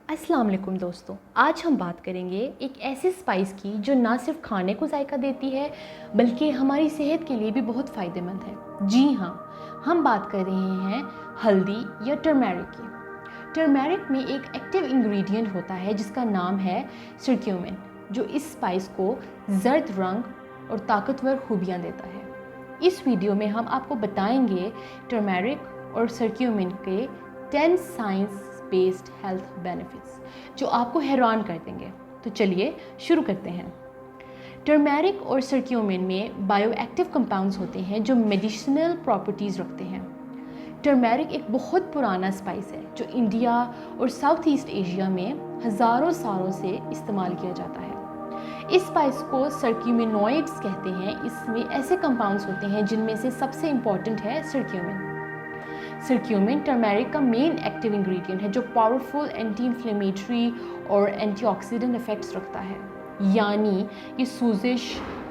अस्सलाम वालेकुम दोस्तों, आज हम बात करेंगे एक ऐसे स्पाइस की जो ना सिर्फ खाने को जायका देती है बल्कि हमारी सेहत के लिए भी बहुत फ़ायदेमंद है। जी हाँ, हम बात कर रहे हैं हल्दी या टर्मेरिक की। टर्मेरिक में एक एक्टिव इंग्रेडिएंट होता है जिसका नाम है सरक्यूमिन, जो इस स्पाइस को जर्द रंग और ताकतवर खूबियाँ देता है। इस वीडियो में हम आपको बताएंगे टर्मेरिक और सरक्यूमिन के 10 साइंस बेस्ड हेल्थ बेनिफिट्स जो आपको हैरान कर देंगे। तो चलिए शुरू करते हैं। टर्मेरिक और सरक्यूमिन में बायोएक्टिव कंपाउंड्स होते हैं जो मेडिसिनल प्रॉपर्टीज़ रखते हैं। टर्मेरिक एक बहुत पुराना स्पाइस है जो इंडिया और साउथ ईस्ट एशिया में हज़ारों सालों से इस्तेमाल किया जाता है। इस स्पाइस को सरक्यूमिनॉइड्स कहते हैं। इसमें ऐसे कंपाउंड्स होते हैं जिनमें से सबसे इम्पॉर्टेंट है सरक्यूमिन। सरक्यूमिन टर्मेरिक का मेन एक्टिव इंग्रेडिएंट है जो पावरफुल एंटी इन्फ्लेमेटरी और एंटीऑक्सीडेंट इफेक्ट्स रखता है, यानी ये सूजिश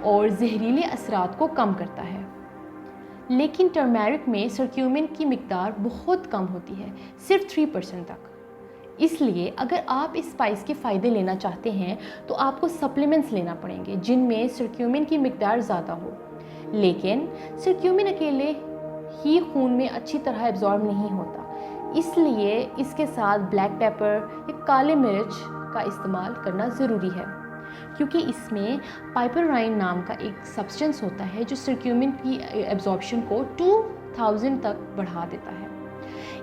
और जहरीले असरात को कम करता है। लेकिन टर्मेरिक में सरक्यूमिन की मिकदार बहुत कम होती है, सिर्फ 3% तक। इसलिए अगर आप इस स्पाइस के फ़ायदे लेना चाहते हैं तो आपको सप्लीमेंट्स लेना पड़ेंगे जिनमें सरक्यूमिन की मिकदार ज़्यादा हो। लेकिन सरक्यूमिन अकेले ही खून में अच्छी तरह एब्जॉर्ब नहीं होता, इसलिए इसके साथ ब्लैक पेपर या काले मिर्च का इस्तेमाल करना ज़रूरी है, क्योंकि इसमें पाइपराइन नाम का एक सब्सटेंस होता है जो सरक्यूमिन की एब्जॉर्प्शन को 2000 तक बढ़ा देता है।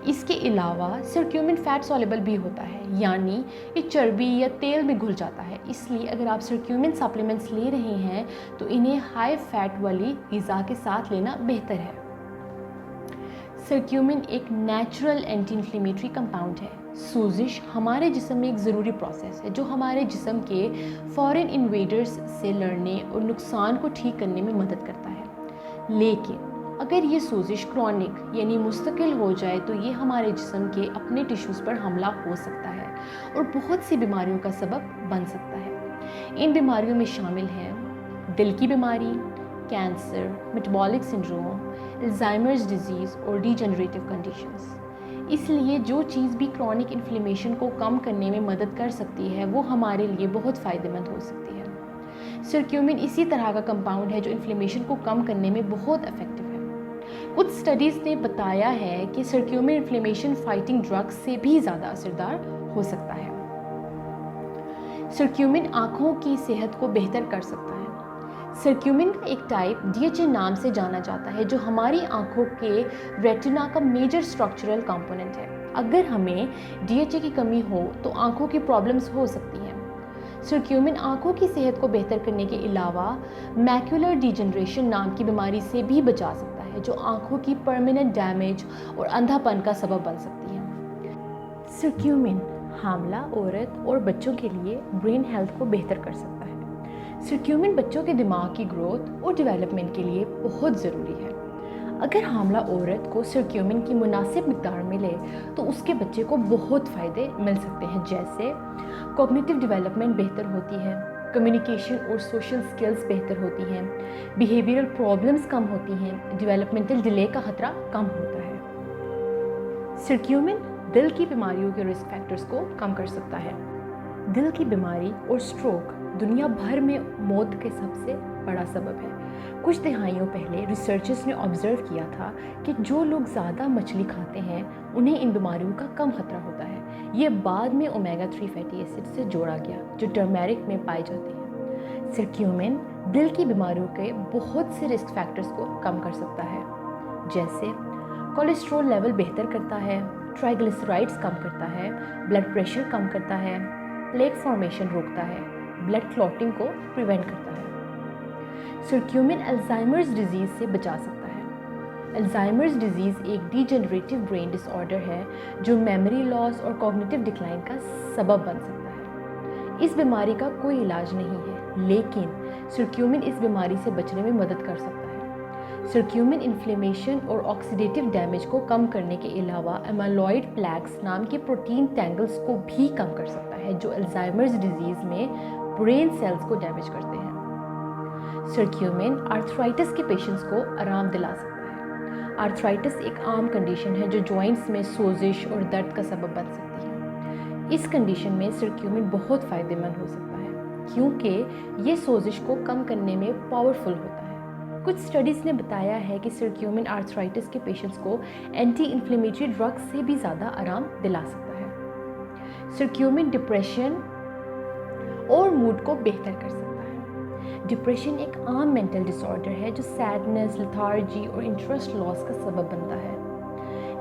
इसके अलावा सरक्यूमिन फैट सॉल्युबल भी होता है, यानी ये चर्बी या तेल में घुल जाता है। इसलिए अगर आप सरक्यूमिन सप्लीमेंट्स ले रहे हैं तो इन्हें हाई फैट वाली ग़िज़ा के साथ लेना बेहतर है। सरक्यूमिन एक नेचुरल एंटी इन्फ्लेमेटरी कंपाउंड है। सूजिश हमारे जिस्म में एक ज़रूरी प्रोसेस है जो हमारे जिस्म के फॉरेन इन्वेडर्स से लड़ने और नुकसान को ठीक करने में मदद करता है। लेकिन अगर ये सूजिश क्रॉनिक यानी मुस्तकिल हो जाए तो ये हमारे जिस्म के अपने टिश्यूज़ पर हमला हो सकता है और बहुत सी बीमारियों का सबब बन सकता है। इन बीमारियों में शामिल हैं दिल की बीमारी, cancer, metabolic syndrome, Alzheimer's disease और डीजनरेटिव कंडीशंस। इसलिए जो चीज़ भी क्रॉनिक इन्फ्लेमेशन को कम करने में मदद कर सकती है वो हमारे लिए बहुत फ़ायदेमंद हो सकती है। सरक्यूमिन इसी तरह का कंपाउंड है जो इन्फ्लेमेशन को कम करने में बहुत इफेक्टिव है। कुछ स्टडीज़ ने बताया है कि सरक्यूमिन इन्फ्लेमेशन फाइटिंग ड्रग्स से भी ज़्यादा असरदार हो सकता है। सरक्यूमिन आँखों की सेहत को बेहतर कर सकता है। सरक्यूमिन का एक टाइप DHA नाम से जाना जाता है जो हमारी आँखों के रेटिना का मेजर स्ट्रक्चरल कंपोनेंट है। अगर हमें DHA की कमी हो तो आँखों की प्रॉब्लम्स हो सकती हैं। सरक्यूमिन आँखों की सेहत को बेहतर करने के अलावा मैक्यूलर डिजनरेशन नाम की बीमारी से भी बचा सकता है जो आँखों की परमानेंट डैमेज और अंधापन का सबब बन सकती है। सरक्यूमिन हामला औरत और बच्चों के लिए ब्रेन हेल्थ को बेहतर कर सकता है। सरक्यूमिन बच्चों के दिमाग की ग्रोथ और डेवलपमेंट के लिए बहुत ज़रूरी है। अगर हामला औरत को सरक्यूमिन की मुनासिब मिकदार मिले तो उसके बच्चे को बहुत फ़ायदे मिल सकते हैं, जैसे कॉग्निटिव डेवलपमेंट बेहतर होती है, कम्युनिकेशन और सोशल स्किल्स बेहतर होती हैं, बिहेवियरल प्रॉब्लम्स कम होती हैं, डेवलपमेंटल डिले का खतरा कम होता है। सरक्यूमिन दिल की बीमारियों के रिस्क फैक्टर्स को कम कर सकता है। दिल की बीमारी और स्ट्रोक दुनिया भर में मौत के सबसे बड़ा सबब है। कुछ दहाइयों पहले रिसर्चर्स ने ऑब्जर्व किया था कि जो लोग ज़्यादा मछली खाते हैं उन्हें इन बीमारियों का कम खतरा होता है। ये बाद में ओमेगा 3 फैटी एसिड से जोड़ा गया जो टर्मेरिक में पाए जाते हैं। सरक्यूमिन दिल की बीमारियों के बहुत से रिस्क फैक्टर्स को कम कर सकता है, जैसे कोलेस्ट्रॉल लेवल बेहतर करता है, ट्राइग्लिसराइड्स कम करता है, ब्लड प्रेशर कम करता है, प्लेक फॉर्मेशन रोकता है, ब्लड क्लॉटिंग को प्रिवेंट करता है। सरक्यूमिन अल्जाइमर्स डिजीज़ से बचा सकता है। अल्जाइमर्स डिजीज़ एक डीजनरेटिव ब्रेन डिसऑर्डर है जो मेमोरी लॉस और कॉग्निटिव डिक्लाइन का सबब बन सकता है। इस बीमारी का कोई इलाज नहीं है, लेकिन सरक्यूमिन इस बीमारी से बचने में मदद कर सकता है। सरक्यूमिन इन्फ्लेमेशन और ऑक्सीडेटिव डैमेज को कम करने के अलावा एमाइलॉइड प्लैक्स नाम के प्रोटीन टैंगल्स को भी कम कर सकता है जो अल्जाइमर्स डिजीज़ में ब्रेन सेल्स को डैमेज करते हैं। सरक्यूमिन आर्थराइटिस के पेशेंट्स को आराम दिला सकता है। आर्थराइटिस एक आम कंडीशन है जो जॉइंट्स में सोजिश और दर्द का सबब बन सकती है। इस कंडीशन में सरक्यूमिन बहुत फ़ायदेमंद हो सकता है क्योंकि ये सोजिश को कम करने में पावरफुल होता है। कुछ स्टडीज़ ने बताया है कि सरक्यूमिन आर्थराइटिस के पेशेंट्स को एंटी इन्फ्लेमेटरी ड्रग्स से भी ज़्यादा आराम दिला सकता है। सरक्यूमिन डिप्रेशन और मूड को बेहतर कर सकता है। डिप्रेशन एक आम मेंटल डिसऑर्डर है जो सैडनेस, लेथार्जी और इंटरेस्ट लॉस का सबब बनता है।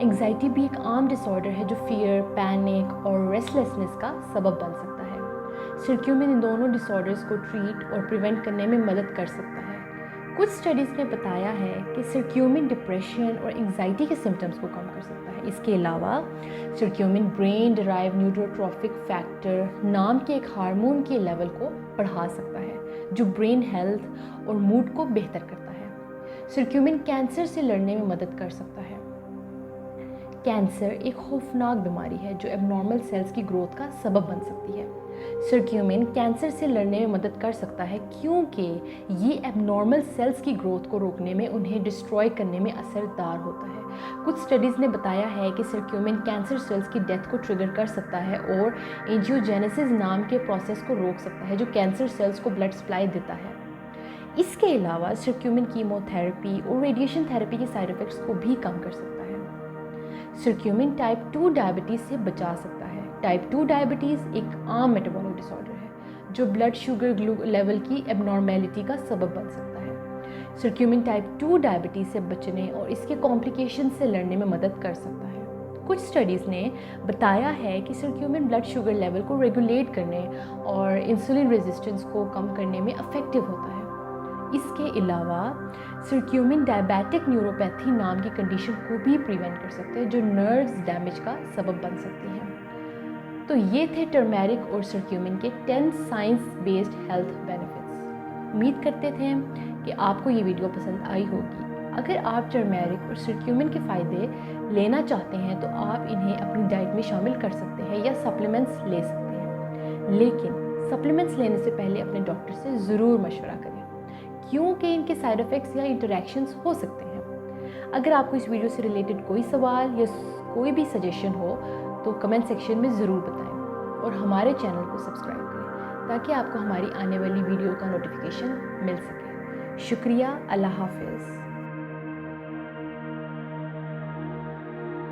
एंग्जाइटी भी एक आम डिसऑर्डर है जो फियर, पैनिक और रेस्टलेसनेस का सबब बन सकता है। सरक्यूमिन इन दोनों डिसऑर्डर्स को ट्रीट और प्रिवेंट करने में मदद कर सकता है। कुछ स्टडीज़ ने बताया है कि सरक्यूमिन डिप्रेशन और एंग्जाइटी के सिम्टम्स को कम कर सकता है। इसके अलावा सरक्यूमिन ब्रेन डिराइव न्यूरोट्रॉफिक फैक्टर नाम के एक हार्मोन के लेवल को बढ़ा सकता है जो ब्रेन हेल्थ और मूड को बेहतर करता है। सरक्यूमिन कैंसर से लड़ने में मदद कर सकता है। कैंसर एक खौफनाक बीमारी है जो एबनॉर्मल सेल्स की ग्रोथ का सबब बन सकती है। सरक्यूमिन कैंसर से लड़ने में मदद कर सकता है क्योंकि ये एबनॉर्मल सेल्स की ग्रोथ को रोकने में, उन्हें डिस्ट्रॉय करने में असरदार होता है। कुछ स्टडीज़ ने बताया है कि सरक्यूमिन कैंसर सेल्स की डेथ को ट्रिगर कर सकता है और एंजियोजेनेसिस नाम के प्रोसेस को रोक सकता है जो कैंसर सेल्स को ब्लड सप्लाई देता है। इसके अलावा सरक्यूमिन कीमोथेरेपी और रेडिएशन थेरेपी के साइड इफ़ेक्ट्स को भी कम कर सकता है। सरक्यूमिन टाइप 2 डायबिटीज़ से बचा सकता है। टाइप 2 डायबिटीज़ एक आम मेटाबॉलिक डिसऑर्डर है जो ब्लड शुगर लेवल की एबनॉर्मेलिटी का सबब बन सकता है। सरक्यूमिन टाइप 2 डायबिटीज़ से बचने और इसके कॉम्प्लिकेशन से लड़ने में मदद कर सकता है। कुछ स्टडीज़ ने बताया है कि सरक्यूमिन ब्लड शुगर लेवल को रेगुलेट करने और इंसुलिन रेजिस्टेंस को कम करने में इफ़ेक्टिव होता है। इसके अलावा सरक्यूमिन डायबिटिक न्यूरोपैथी नाम की कंडीशन को भी प्रिवेंट कर सकते हैं जो नर्व्स डैमेज का सबब बन सकती है। तो ये थे टर्मेरिक और सरक्यूमिन के 10 साइंस बेस्ड हेल्थ बेनिफिट्स। उम्मीद करते थे कि आपको ये वीडियो पसंद आई होगी। अगर आप टर्मेरिक और सरक्यूमिन के फ़ायदे लेना चाहते हैं तो आप इन्हें अपनी डाइट में शामिल कर सकते हैं या सप्लीमेंट्स ले सकते हैं, लेकिन सप्लीमेंट्स लेने से पहले अपने डॉक्टर से ज़रूर मशवरा करें क्योंकि इनके साइड इफ़ेक्ट्स या इंटरेक्शंस हो सकते हैं। अगर आपको इस वीडियो से रिलेटेड कोई सवाल या कोई भी सजेशन हो तो कमेंट सेक्शन में ज़रूर बताएं और हमारे चैनल को सब्सक्राइब करें ताकि आपको हमारी आने वाली वीडियो का नोटिफिकेशन मिल सके। शुक्रिया। अल्लाह हाफ़िज़।